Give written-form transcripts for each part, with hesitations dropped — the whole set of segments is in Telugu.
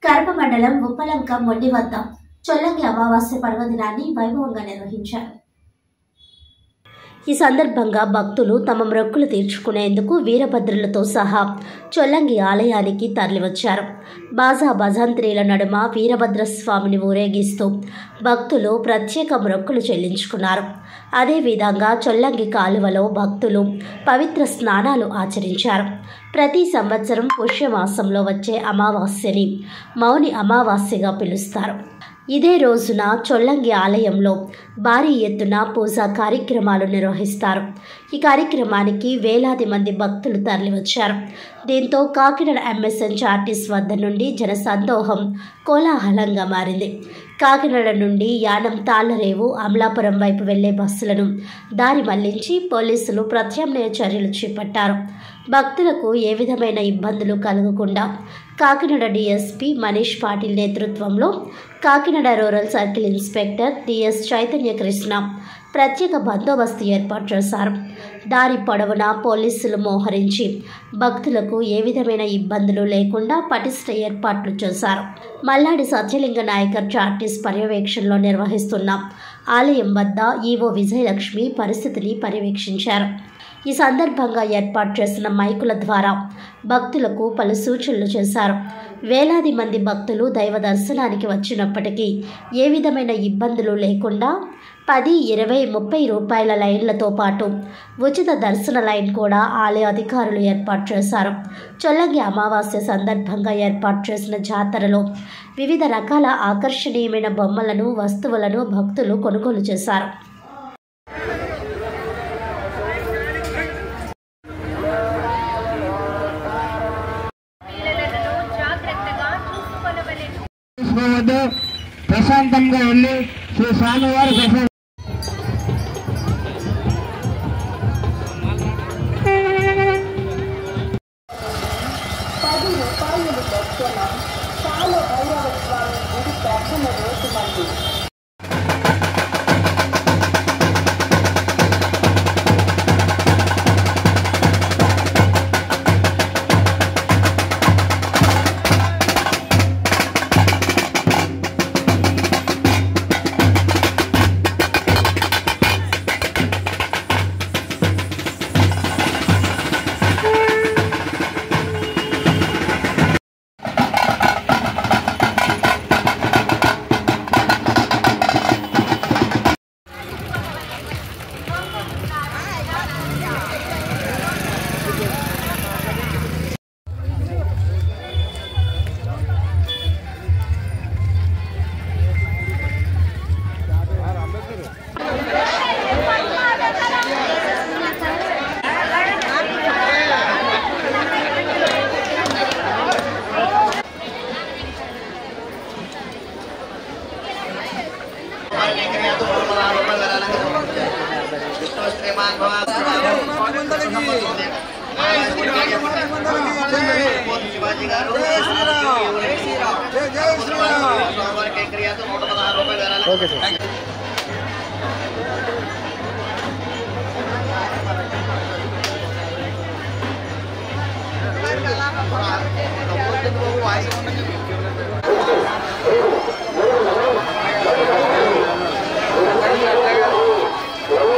కరప మండలం ఉప్పలంక మొండి వద్ద చొల్లంగి అమావాస్య పర్వదినాన్ని వైభవంగా నిర్వహించారు. ఈ సందర్భంగా భక్తులు తమ మొక్కులు తీర్చుకునేందుకు వీరభద్రులతో సహా చొల్లంగి ఆలయానికి తరలివచ్చారు. బాజా భజంత్రీల నడుమ వీరభద్రస్వామిని ఊరేగిస్తూ భక్తులు ప్రత్యేక మొక్కులు చెల్లించుకున్నారు. అదేవిధంగా చొల్లంగి కాలువలో భక్తులు పవిత్ర స్నానాలు ఆచరించారు. ప్రతి సంవత్సరం పుష్యమాసంలో వచ్చే అమావాస్యని మౌని అమావాస్యగా పిలుస్తారు. ఇదే రోజున చొల్లంగి ఆలయంలో భారీ ఎత్తున పూజా కార్యక్రమాలు నిర్వహిస్తారు. ఈ కార్యక్రమానికి వేలాది మంది భక్తులు తరలివచ్చారు. దీంతో కాకినాడ ఎంఎస్ఎన్ఆర్టీసీ వద్ద నుండి జనసందోహం కోలాహలంగా మారింది. కాకినాడ నుండి యానం తాళ్లరేవు అమలాపురం వైపు వెళ్లే బస్సులను దారి మళ్లించి పోలీసులు ప్రత్యామ్నాయ చర్యలు చేపట్టారు. భక్తులకు ఏ విధమైన ఇబ్బందులు కలగకుండా కాకినాడ డీఎస్పీ మనీష్ పాటిల్ నేతృత్వంలో Kakinada rural circle inspector DS Chaitanya Krishna ప్రత్యేక బందోబస్తు ఏర్పాటు చేశారు. దారి పొడవునా పోలీసులు మోహరించి భక్తులకు ఏ విధమైన ఇబ్బందులు లేకుండా పటిష్ట ఏర్పాట్లు చేశారు. మల్లాడి సత్యలింగ నాయకర్ చార్టీస్ పర్యవేక్షణలో నిర్వహిస్తున్న ఆలయం వద్ద ఈవో విజయలక్ష్మి పరిస్థితిని పర్యవేక్షించారు. ఈ సందర్భంగా ఏర్పాటు చేసిన మైకుల ద్వారా భక్తులకు పలు సూచనలు చేశారు. వేలాది మంది భక్తులు దైవ దర్శనానికి వచ్చినప్పటికీ ఏ విధమైన ఇబ్బందులు లేకుండా 10, 20, 30 రూపాయల లైన్లతో పాటు ఉచిత దర్శన లైన్ కూడా ఆలయ అధికారులు ఏర్పాటు చేశారు. చొల్లంగి అమావాస్య సందర్భంగా ఏర్పాటు చేసిన జాతరలో వివిధ రకాల ఆకర్షణీయమైన బొమ్మలను, వస్తువులను భక్తులు కొనుగోలు చేశారు. ప్రశాంతంగా వెళ్ళి శ్రీ స్వామివారి దర్శనం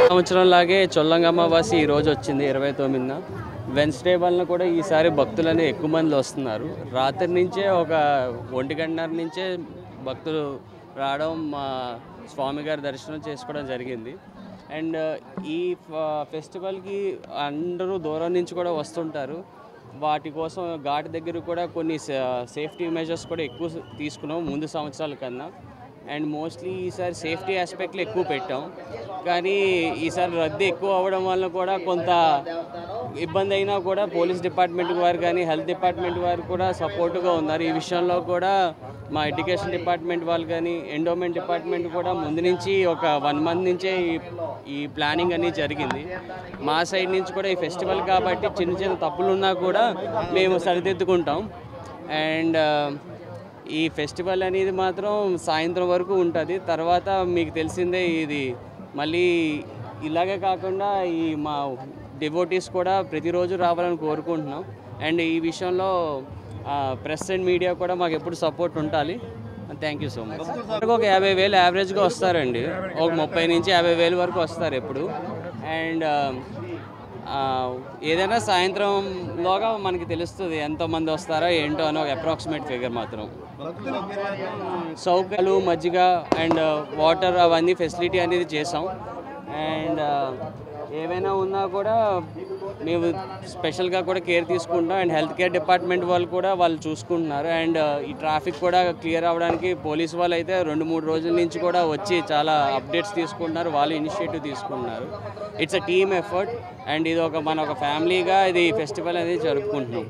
సంవత్సరంలాగే చొల్లంగి అమావాస్య ఈరోజు వచ్చింది 29న. వెన్స్డే వలన కూడా ఈసారి భక్తులని ఎక్కువ మంది వస్తున్నారు. రాత్రి నుంచే ఒక 1:30 నుంచే భక్తులు రావడం, మా స్వామిగారి దర్శనం చేసుకోవడం జరిగింది. అండ్ ఈ ఫెస్టివల్కి అందరూ దూరం నుంచి కూడా వస్తుంటారు. వాటి కోసం ఘాట్ దగ్గర కూడా కొన్ని సేఫ్టీ మెజర్స్ కూడా ఎక్కువ తీసుకున్నాం ముందు సంవత్సరాల కన్నా. అండ్ మోస్ట్లీ ఈసారి సేఫ్టీ ఆస్పెక్ట్లో ఎక్కువ పెట్టాం. కానీ ఈసారి రద్దీ ఎక్కువ అవ్వడం వల్ల కూడా కొంత ఇబ్బంది అయినా కూడా పోలీస్ డిపార్ట్మెంట్ వారు కానీ హెల్త్ డిపార్ట్మెంట్ వారు కూడా సపోర్టుగా ఉన్నారు. ఈ విషయంలో కూడా మా ఎడ్యుకేషన్ డిపార్ట్మెంట్ వాళ్ళు కానీ ఎండోమెంట్ డిపార్ట్మెంట్ కూడా ముందు నుంచి ఒక 1 మంత్ నుంచే ఈ ప్లానింగ్ అనేది జరిగింది. మా సైడ్ నుంచి కూడా ఈ ఫెస్టివల్ కాబట్టి చిన్న చిన్న తప్పులు ఉన్నా కూడా మేము సరిదిద్దుకుంటాం. అండ్ ఈ ఫెస్టివల్ అనేది మాత్రం సాయంత్రం వరకు ఉంటుంది. తర్వాత మీకు తెలిసిందే, ఇది మళ్ళీ ఇలాగే కాకుండా ఈ మా డివోటీస్ కూడా ప్రతిరోజు రావాలని కోరుకుంటున్నాం. అండ్ ఈ విషయంలో ప్రెస్ అండ్ మీడియా కూడా మాకు ఎప్పుడు సపోర్ట్ ఉండాలి. Thank you so much. ఒక 50,000 యావరేజ్గా వస్తారండి. ఒక 30 నుంచి 50,000 వరకు వస్తారు ఎప్పుడు. అండ్ ఏదైనా సాయంత్రంలోగా మనకి తెలుస్తుంది ఎంతమంది వస్తారో ఏంటో అని ఒక అప్రాక్సిమేట్ ఫిగర్ మాత్రం. సౌకర్యాలు, మజ్జిగ అండ్ వాటర్ అవన్నీ ఫెసిలిటీ అనేది చేసాం. అండ్ ఏవైనా ఉన్నా కూడా మేము స్పెషల్గా కూడా కేర్ తీసుకుంటాం. అండ్ హెల్త్ కేర్ డిపార్ట్మెంట్ వాళ్ళు కూడా వాళ్ళు చూసుకుంటున్నారు. అండ్ ఈ ట్రాఫిక్ కూడా క్లియర్ అవ్వడానికి పోలీస్ వాళ్ళు అయితే 2-3 రోజుల నుంచి కూడా వచ్చి చాలా అప్డేట్స్ తీసుకుంటున్నారు. వాళ్ళు ఇనిషియేటివ్ తీసుకుంటున్నారు. It's a team effort. And ఇది మన ఒక ఫ్యామిలీగా ఇది ఫెస్టివల్ అనేది జరుపుకుంటున్నాం.